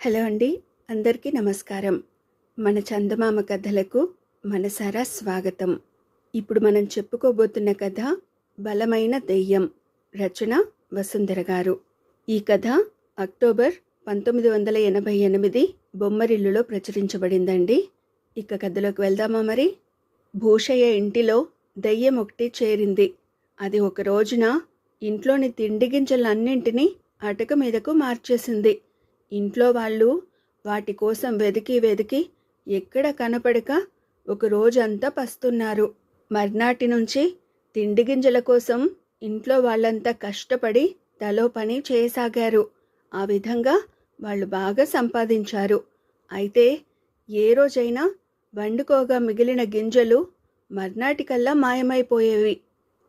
Hello అండి. అందరికీ నమస్కారం. మన చందమామ కథలకు మనసారా స్వాగతం. ఇప్పుడు మనం చెప్పుకోబోతున్న కథ బలమైన దెయ్యం. రచన వసుంధర గారు. ఈ కథ అక్టోబర్ 1988 బొమ్మరిల్లులో ప్రచురించబడిందండి. ఇక కథలోకి వెళ్దామా మరి? భూషయ్య ఇంటిలో దెయ్యం ఒకటి చేరింది. అది ఒక రోజున ఇంట్లోని తిండి గింజలన్నింటినీ అటక మీదకు మార్చేసింది. ఇంట్లో వాళ్ళు వాటి కోసం వెతికి వెతికి ఎక్కడ కనపడక ఒక రోజంతా పస్తున్నారు. మర్నాటి నుంచి తిండి గింజల కోసం ఇంట్లో వాళ్ళంతా కష్టపడి తలో పని చేయసాగారు. ఆ విధంగా వాళ్ళు బాగా సంపాదించారు. అయితే ఏ రోజైనా వండుకోగా మిగిలిన గింజలు మర్నాటికల్లా మాయమైపోయేవి.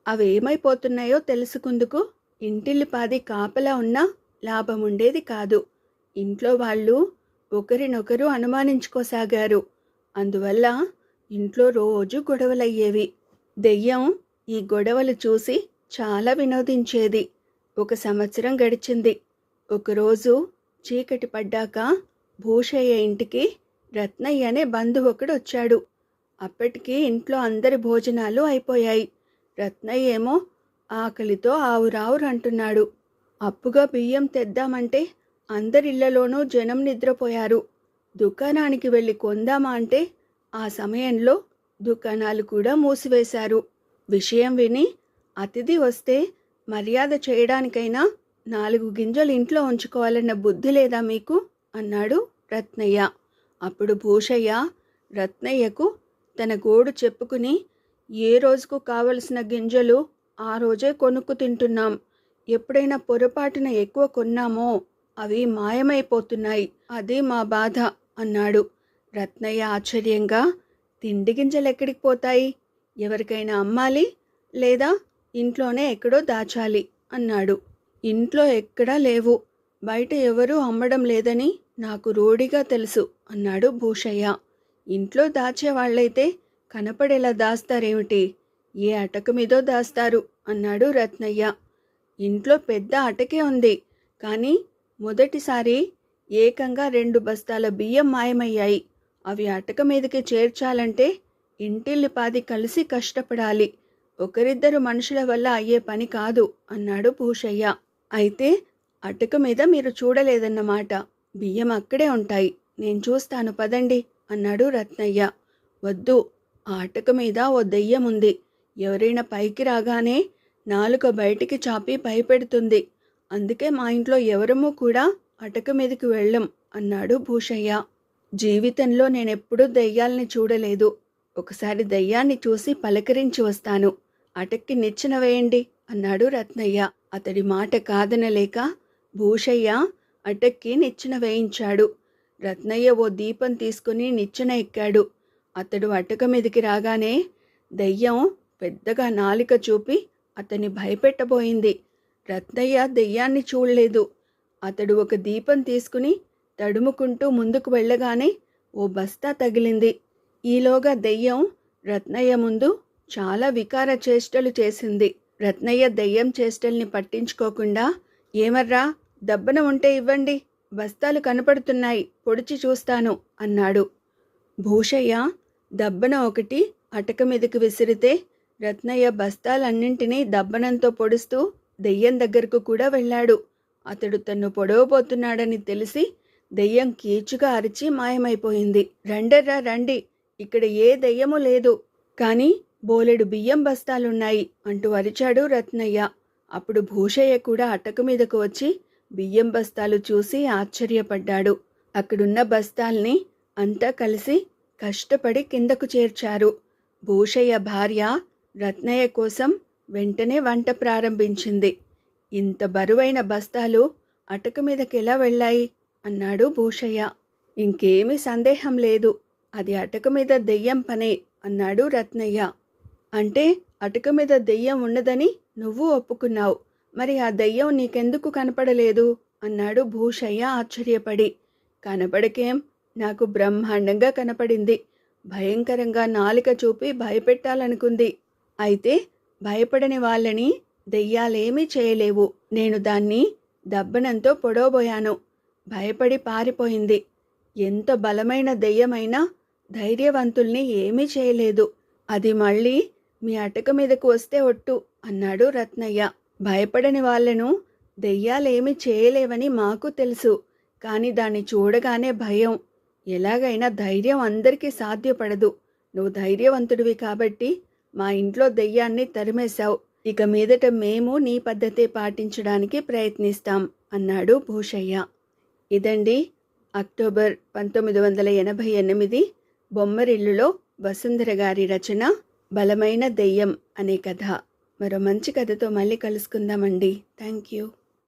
అవి ఏమైపోతున్నాయో తెలుసుకుందుకు ఇంటిల్లిపాది కాపలా ఉన్నా లాభం ఉండేది కాదు. ఇంట్లో వాళ్ళు ఒకరినొకరు అనుమానించుకోసాగారు. అందువల్ల ఇంట్లో రోజు గొడవలయ్యేవి. దెయ్యం ఈ గొడవలు చూసి చాలా వినోదించేది. 1 సంవత్సరం గడిచింది. ఒకరోజు చీకటి పడ్డాక భూషయ్య ఇంటికి రత్నయ్య అనే బంధువు ఒకడు వచ్చాడు. అప్పటికి ఇంట్లో అందరి భోజనాలు అయిపోయాయి. రత్నయ్య ఏమో ఆకలితో ఆవురావురంటున్నాడు. అప్పుగా బియ్యం తెద్దామంటే అందరిళ్లలోనూ జనం నిద్రపోయారు. దుకాణానికి వెళ్ళి కొందామా అంటే ఆ సమయంలో దుకాణాలు కూడా మూసివేశారు. విషయం విని అతిథి వస్తే మర్యాద చేయడానికైనా 4 గింజలు ఇంట్లో ఉంచుకోవాలన్న బుద్ధి లేదా మీకు అన్నాడు రత్నయ్య. అప్పుడు భూషయ్య రత్నయ్యకు తన గోడు చెప్పుకుని, ఏ రోజుకు కావలసిన గింజలు ఆ రోజే కొనుక్కు తింటున్నాం. ఎప్పుడైనా పొరపాటున ఎక్కువ కొన్నామో అవి మాయమైపోతున్నాయి. అది మా బాధ అన్నాడు. రత్నయ్య ఆశ్చర్యంగా, తిండి గింజలు ఎక్కడికి పోతాయి? ఎవరికైనా అమ్మాలి, లేదా ఇంట్లోనే ఎక్కడో దాచాలి అన్నాడు. ఇంట్లో ఎక్కడా లేవు. బయట ఎవరూ అమ్మడం లేదని నాకు రూఢిగా తెలుసు అన్నాడు భూషయ్య. ఇంట్లో దాచేవాళ్లైతే కనపడేలా దాస్తారేమిటి? ఏ అటక మీదో దాస్తారు అన్నాడు రత్నయ్య. ఇంట్లో పెద్ద అటకే ఉంది, కానీ మొదటిసారి ఏకంగా 2 బస్తాల బియ్యం మాయమయ్యాయి. అవి అటక మీదకి చేర్చాలంటే ఇంటిల్లిపాది కలిసి కష్టపడాలి. ఒకరిద్దరు మనుషుల వల్ల అయ్యే పని కాదు అన్నాడు భూషయ్య. అయితే అటక మీద మీరు చూడలేదన్నమాట. బియ్యం అక్కడే ఉంటాయి, నేను చూస్తాను పదండి అన్నాడు రత్నయ్య. వద్దు, ఆ అటక మీద ఓ దెయ్యం ఉంది. ఎవరైనా పైకి రాగానే నాలుక బయటికి చాపి భయపెడుతుంది. అందుకే మా ఇంట్లో ఎవరమూ కూడా అటక మీదకి వెళ్ళం అన్నాడు భూషయ్య. జీవితంలో నేనెప్పుడూ దెయ్యాల్ని చూడలేదు. ఒకసారి దెయ్యాన్ని చూసి పలకరించి వస్తాను. అటక్కి నిచ్చెన వేయండి అన్నాడు రత్నయ్య. అతడి మాట కాదనలేక భూషయ్య అటక్కి నిచ్చెన వేయించాడు. రత్నయ్య ఓ దీపం తీసుకుని నిచ్చెన ఎక్కాడు. అతడు అటక మీదకి రాగానే దెయ్యం పెద్దగా నాలిక చూపి అతన్ని భయపెట్టబోయింది. రత్నయ్య దెయ్యాన్ని చూడలేదు. అతడు ఒక దీపం తీసుకుని తడుముకుంటూ ముందుకు వెళ్ళగానే ఓ బస్తా తగిలింది. ఈలోగా దెయ్యం రత్నయ్య ముందు చాలా వికార చేష్టలు చేసింది. రత్నయ్య దెయ్యం చేష్టల్ని పట్టించుకోకుండా, ఏమర్రా, దబ్బన ఉంటే ఇవ్వండి, బస్తాలు కనపడుతున్నాయి, పొడిచి చూస్తాను అన్నాడు. భూషయ్య దబ్బన ఒకటి అటక మీదకు విసిరితే రత్నయ్య బస్తాలన్నింటినీ దబ్బనంతో పొడుస్తూ దెయ్యం దగ్గరకు కూడా వెళ్ళాడు. అతడు తన్ను పొడవబోతున్నాడని తెలిసి దెయ్యం కీచుగా అరిచి మాయమైపోయింది. రండర్రా రండి, ఇక్కడ ఏ దెయ్యమూ లేదు, కానీ బోలెడు బియ్యం బస్తాలున్నాయి అంటూ అరిచాడు రత్నయ్య. అప్పుడు భూషయ్య కూడా అటక మీదకు వచ్చి బియ్యం బస్తాలు చూసి ఆశ్చర్యపడ్డాడు. అక్కడున్న బస్తాల్ని అంతా కలిసి కష్టపడి కిందకు చేర్చారు. భూషయ్య భార్య రత్నయ్య కోసం వెంటనే వంట ప్రారంభించింది. ఇంత బరువైన బస్తాలు అటక మీదకి ఎలా వెళ్ళాయి అన్నాడు భూషయ్య. ఇంకేమీ సందేహం లేదు, అది అటక మీద దెయ్యం పనే అన్నాడు రత్నయ్య. అంటే అటక మీద దెయ్యం ఉన్నదని నువ్వు ఒప్పుకున్నావు, మరి ఆ దెయ్యం నీకెందుకు కనపడలేదు అన్నాడు భూషయ్య ఆశ్చర్యపడి. కనపడకేం, నాకు బ్రహ్మాండంగా కనపడింది. భయంకరంగా నాలిక చూపి భయపెట్టాలనుకుంది. అయితే భయపడని వాళ్ళని దెయ్యాలేమీ చేయలేవు. నేను దాన్ని దబ్బనంతో పొడవబోయాను. భయపడి పారిపోయింది. ఎంత బలమైన దెయ్యమైనా ధైర్యవంతుల్ని ఏమీ చేయలేదు. అది మళ్ళీ మీ అటక మీదకు వస్తే ఒట్టు అన్నాడు రత్నయ్య. భయపడని వాళ్లను దెయ్యాలేమీ చేయలేవని మాకు తెలుసు. కాని దాన్ని చూడగానే భయం. ఎలాగైనా ధైర్యం అందరికీ సాధ్యపడదు. నువ్వు ధైర్యవంతుడివి కాబట్టి మా ఇంట్లో దెయ్యాన్ని తరిమేశావు. ఇక మీదట మేము నీ పద్ధతే పాటించడానికి ప్రయత్నిస్తాం అన్నాడు భూషయ్య. ఇదండి అక్టోబర్ 1988 బొమ్మరిల్లులో వసుంధర గారి రచన బలమైన దెయ్యం అనే కథ. మరో మంచి కథతో మళ్ళీ కలుసుకుందామండి. Thank you.